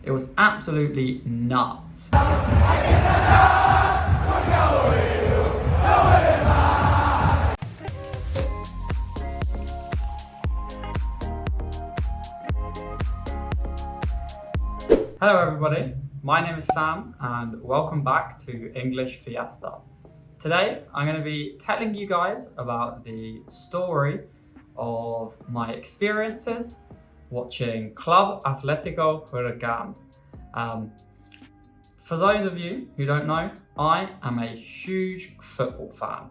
It was absolutely nuts. Hello everybody, my name is Sam and welcome back to English Fiesta. Today I'm going to be telling you guys about the story of my experiences watching Club Atlético Huracán. For those of you who don't know, I am a huge football fan.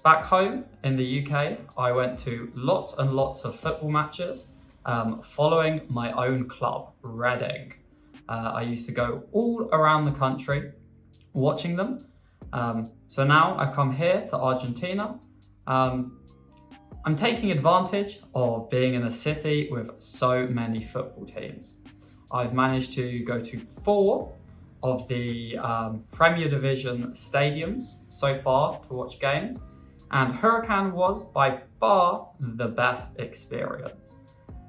Back home in the UK, I went to lots and lots of football matches following my own club, Reading. I used to go all around the country watching them. So now I've come here to Argentina. I'm taking advantage of being in a city with so many football teams. I've managed to go to 4 of the Premier Division stadiums so far to watch games, and Huracán was by far the best experience.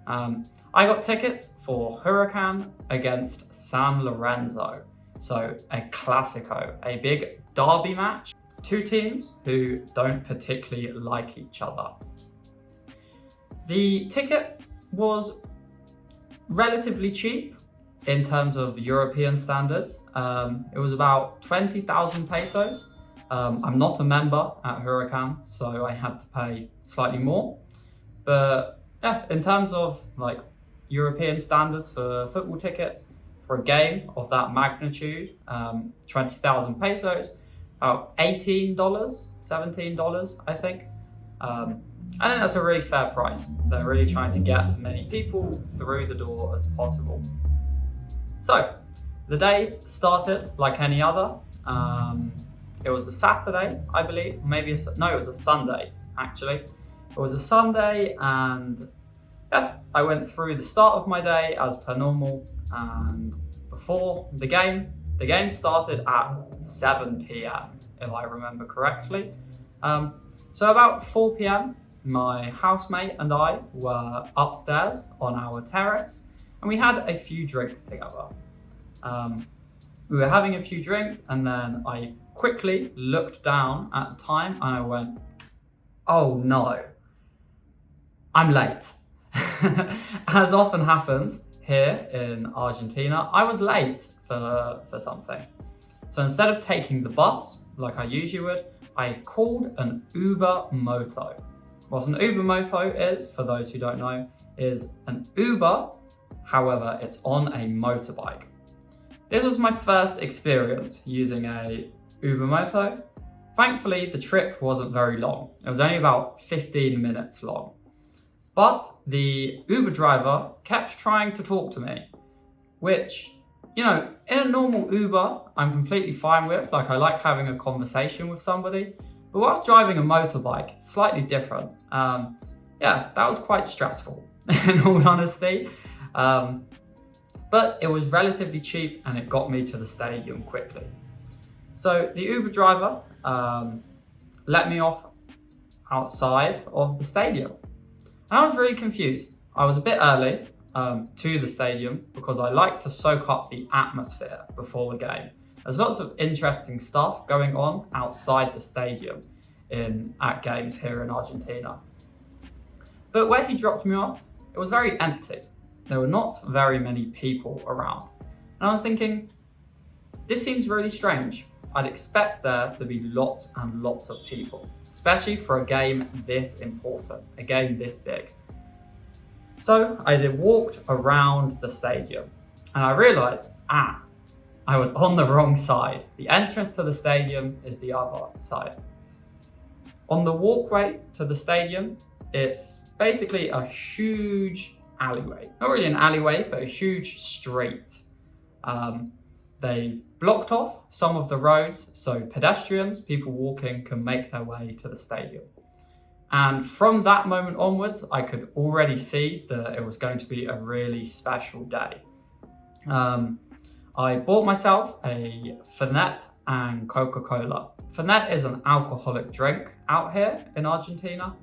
I got tickets for Huracán against San Lorenzo, so a Clásico, a big derby match. 2 teams who don't particularly like each other. The ticket was relatively cheap in terms of European standards. It was about 20,000 pesos. I'm not a member at Huracán, so I had to pay slightly more. But yeah, in terms of like European standards for football tickets, for a game of that magnitude, 20,000 pesos, about $18, $17, I think. I think that's a really fair price. They're really trying to get as many people through the door as possible. So, the day started like any other. It was a Saturday, I believe. It was a Sunday, actually. It was a Sunday, and yeah, I went through the start of my day as per normal. And before the game started at 7 p.m, if I remember correctly. So about 4 p.m, my housemate and I were upstairs on our terrace, and we had a few drinks together. We were having a few drinks, and then I quickly looked down at the time and I went, oh no, I'm late. As often happens here in Argentina, I was late for something. So instead of taking the bus like I usually would, I called an Uber Moto. What an Uber Moto is, for those who don't know, is an Uber, however, it's on a motorbike. This was my first experience using a Uber Moto. Thankfully, the trip wasn't very long. It was only about 15 minutes long. But the Uber driver kept trying to talk to me, which, you know, in a normal Uber, I'm completely fine with. Like, I like having a conversation with somebody. But whilst driving a motorbike, it's slightly different. Yeah, that was quite stressful, in all honesty. But it was relatively cheap, and it got me to the stadium quickly. So the Uber driver let me off outside of the stadium. And I was really confused. I was a bit early to the stadium because I like to soak up the atmosphere before the game. There's lots of interesting stuff going on outside the stadium at games here in Argentina. But where he dropped me off, it was very empty. There were not very many people around. And I was thinking, this seems really strange. I'd expect there to be lots and lots of people, especially for a game this important, a game this big. So I walked around the stadium and I realized, I was on the wrong side. The entrance to the stadium is the other side. On the walkway to the stadium, it's basically a huge alleyway. Not really an alleyway, but a huge street. They've blocked off some of the roads so pedestrians, people walking, can make their way to the stadium. And from that moment onwards, I could already see that it was going to be a really special day. I bought myself a Fernet and Coca-Cola. Fernet is an alcoholic drink out here in Argentina.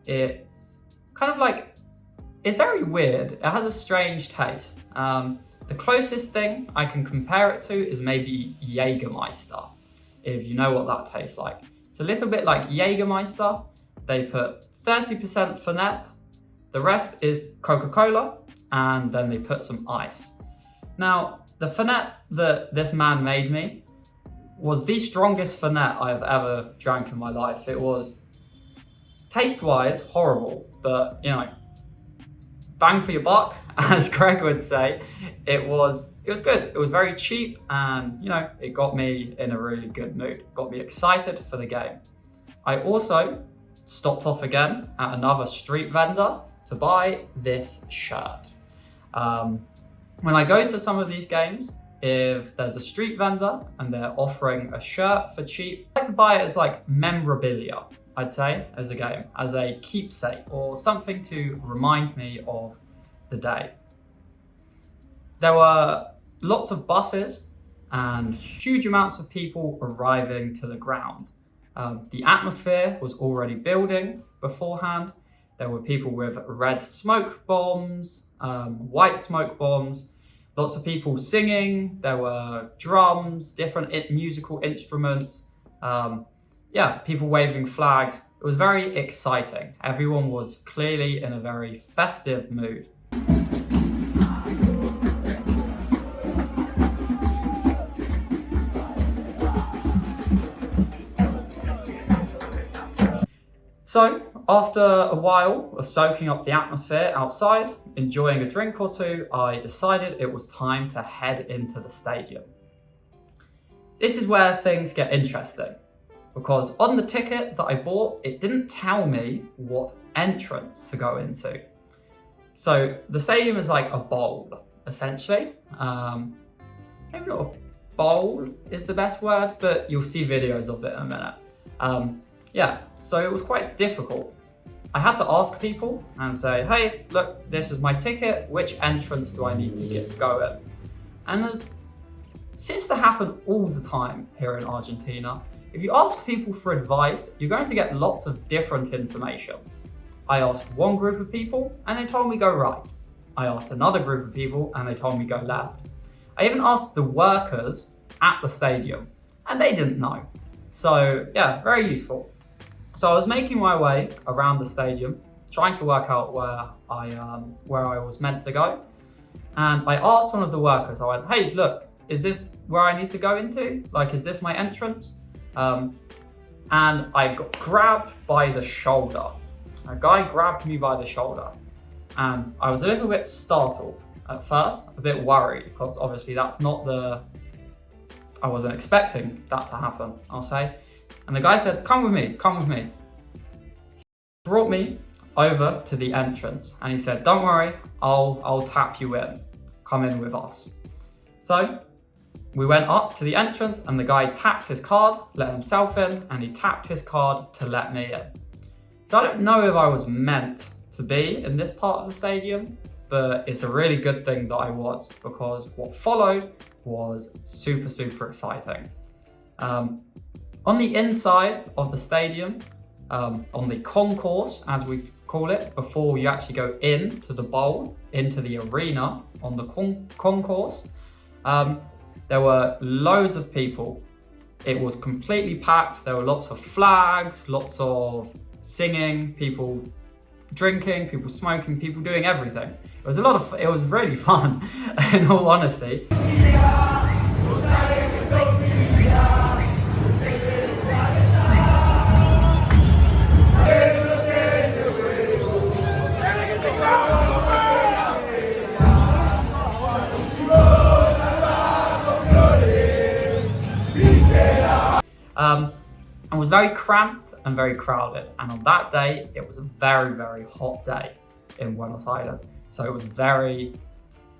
It's kind of like, it's very weird. It has a strange taste. The closest thing I can compare it to is maybe Jägermeister, if you know what that tastes like. It's a little bit like Jägermeister. They put 30% Fernet, the rest is Coca-Cola, and then they put some ice. Now, the Fernet that this man made me was the strongest Fernet I've ever drank in my life. It was, taste-wise, horrible, but you know, bang for your buck, as Greg would say. It was good. It was very cheap, and you know, it got me in a really good mood. Got me excited for the game. I also stopped off again at another street vendor to buy this shirt. When I go to some of these games, if there's a street vendor and they're offering a shirt for cheap, I like to buy it as like memorabilia, I'd say, as a game, as a keepsake or something to remind me of the day. There were lots of buses and huge amounts of people arriving to the ground. The atmosphere was already building beforehand. There were people with red smoke bombs, white smoke bombs, lots of people singing. There were drums, different musical instruments. People waving flags. It was very exciting. Everyone was clearly in a very festive mood. So, after a while of soaking up the atmosphere outside, enjoying a drink or two, I decided it was time to head into the stadium. This is where things get interesting, because on the ticket that I bought, it didn't tell me what entrance to go into. So the stadium is like a bowl, essentially. Maybe not a bowl is the best word, but you'll see videos of it in a minute. So it was quite difficult. I had to ask people and say, hey, look, this is my ticket. Which entrance do I need to go in? And this seems to happen all the time here in Argentina. If you ask people for advice, you're going to get lots of different information. I asked one group of people and they told me go right. I asked another group of people and they told me go left. I even asked the workers at the stadium and they didn't know. So yeah, very useful. So I was making my way around the stadium, trying to work out where I was meant to go. And I asked one of the workers, I went, hey, look, is this where I need to go into? Like, is this my entrance? And I got grabbed by the shoulder. A guy grabbed me by the shoulder. And I was a little bit startled at first, a bit worried, because obviously that's not I wasn't expecting that to happen, I'll say. And the guy said, come with me, come with me. He brought me over to the entrance and he said, don't worry, I'll tap you in. Come in with us. So we went up to the entrance and the guy tapped his card, let himself in, and he tapped his card to let me in. So I don't know if I was meant to be in this part of the stadium, but it's a really good thing that I was, because what followed was super, super exciting. On the inside of the stadium, on the concourse, as we call it, before you actually go into the bowl, into the arena, on the concourse, there were loads of people. It was completely packed. There were lots of flags, lots of singing, people drinking, people smoking, people doing everything. It was really fun, in all honesty. It was very cramped and very crowded, and on that day it was a very, very hot day in Buenos Aires, so it was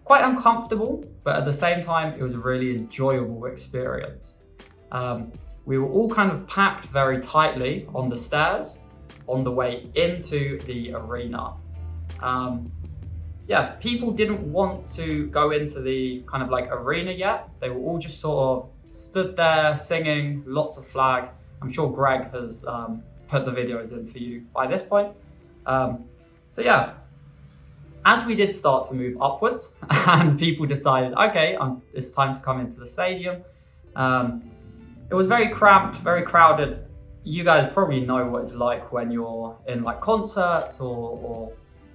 quite uncomfortable, but at the same time it was a really enjoyable experience. We were all kind of packed very tightly on the stairs on the way into the arena. People didn't want to go into the kind of like arena yet. They were all just sort of stood there singing, lots of flags. I'm sure Greg has put the videos in for you by this point. As we did start to move upwards and people decided, okay, it's time to come into the stadium, it was very cramped, very crowded. You guys probably know what it's like when you're in like concerts or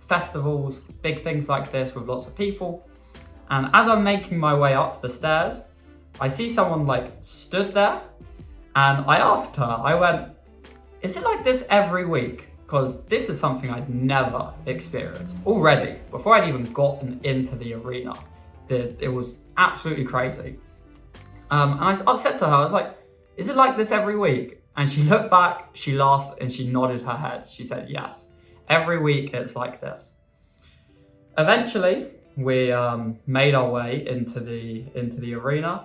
festivals, big things like this with lots of people. And as I'm making my way up the stairs, I see someone like stood there, and I asked her, I went, is it like this every week? Because this is something I'd never experienced already, before I'd even gotten into the arena. It was absolutely crazy. And I said to her, I was like, is it like this every week? And she looked back, she laughed, and she nodded her head. She said, yes, every week it's like this. Eventually, we made our way into the arena.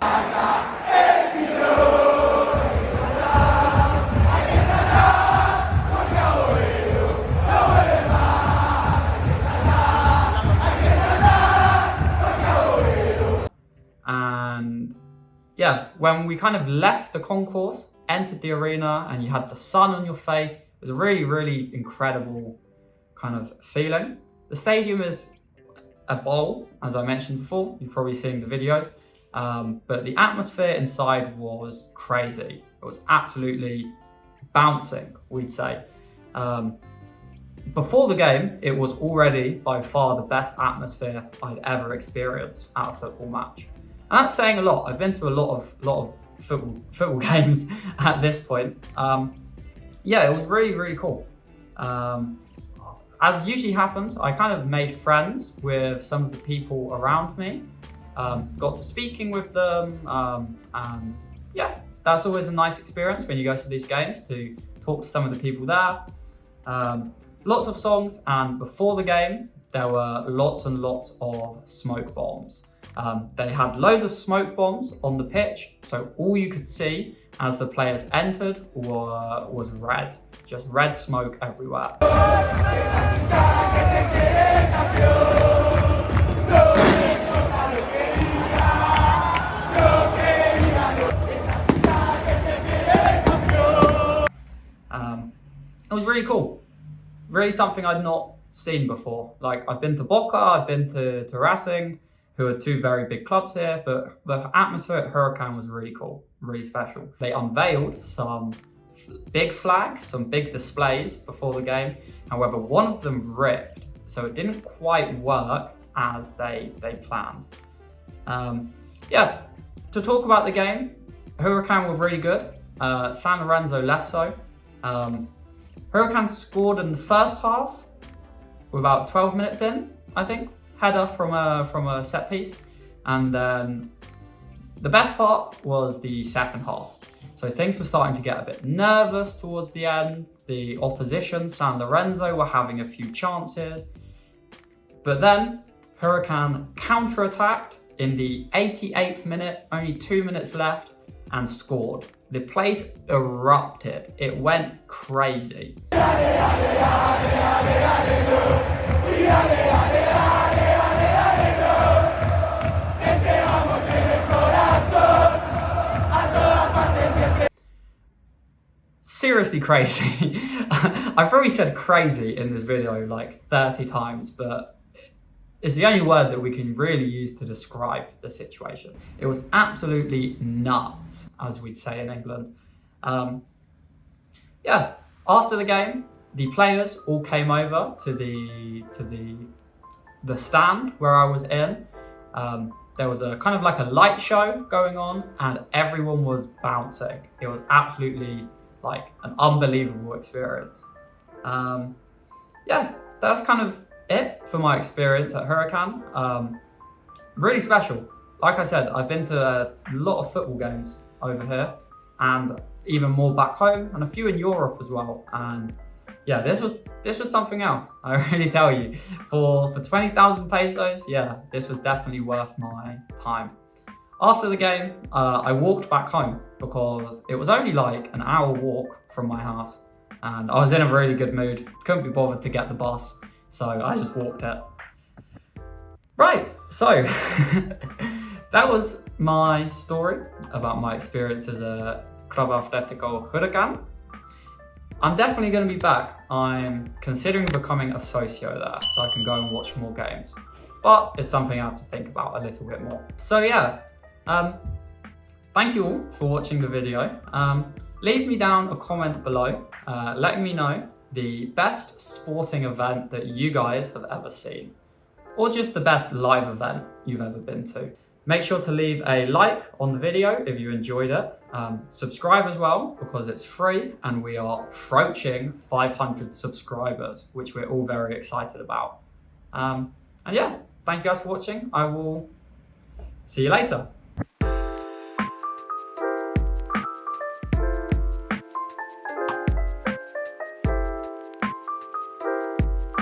And yeah, when we kind of left the concourse, entered the arena, and you had the sun on your face, it was a really, really incredible kind of feeling. The stadium is a bowl, as I mentioned before. You've probably seen the videos, but the atmosphere inside was crazy. It was absolutely bouncing, we'd say. Before the game, it was already by far the best atmosphere I'd ever experienced at a football match. And that's saying a lot. I've been to a lot of football games at this point. Yeah, it was really, really cool. As usually happens, I kind of made friends with some of the people around me, got to speaking with them, and yeah, that's always a nice experience when you go to these games, to talk to some of the people there. Lots of songs, and before the game, there were lots and lots of smoke bombs. They had loads of smoke bombs on the pitch, so all you could see as the players entered was red, just red smoke everywhere. It was really cool, really something I'd not seen before. Like, I've been to Boca, I've been to Racing, who are two very big clubs here, but the atmosphere at Huracan was really cool, really special. They unveiled some big flags, some big displays before the game. However, one of them ripped, so it didn't quite work as they planned. Yeah, to talk about the game, Huracan were really good, San Lorenzo less so. Huracan scored in the first half, with about 12 minutes in, I think. Header from a set piece, and then the best part was the second half. So things were starting to get a bit nervous towards the end. The opposition, San Lorenzo, were having a few chances, but then Huracan counter-attacked in the 88th minute, only 2 minutes left, and scored. The place erupted. It went crazy. Seriously crazy. I've probably said crazy in this video like 30 times, but it's the only word that we can really use to describe the situation. It was absolutely nuts, as we'd say in England. Yeah, after the game, the players all came over to the stand where I was in. There was a kind of like a light show going on, and everyone was bouncing. It was absolutely like an unbelievable experience. Yeah, that's kind of it for my experience at Huracan. Really special. Like I said, I've been to a lot of football games over here, and even more back home, and a few in Europe as well. And yeah, this was something else. I really tell you, for 20,000 pesos, yeah, this was definitely worth my time. After the game, I walked back home because it was only like an hour walk from my house, and I was in a really good mood. Couldn't be bothered to get the bus, so I just walked it. Right, so that was my story about my experience as a Club Atlético Huracan. I'm definitely going to be back. I'm considering becoming a socio there, so I can go and watch more games. But it's something I have to think about a little bit more. So yeah, thank you all for watching the video. Leave me down a comment below, letting me know the best sporting event that you guys have ever seen, or just the best live event you've ever been to. Make sure to leave a like on the video if you enjoyed it. Subscribe as well, because it's free and we are approaching 500 subscribers, which we're all very excited about. And yeah, thank you guys for watching. I will see you later.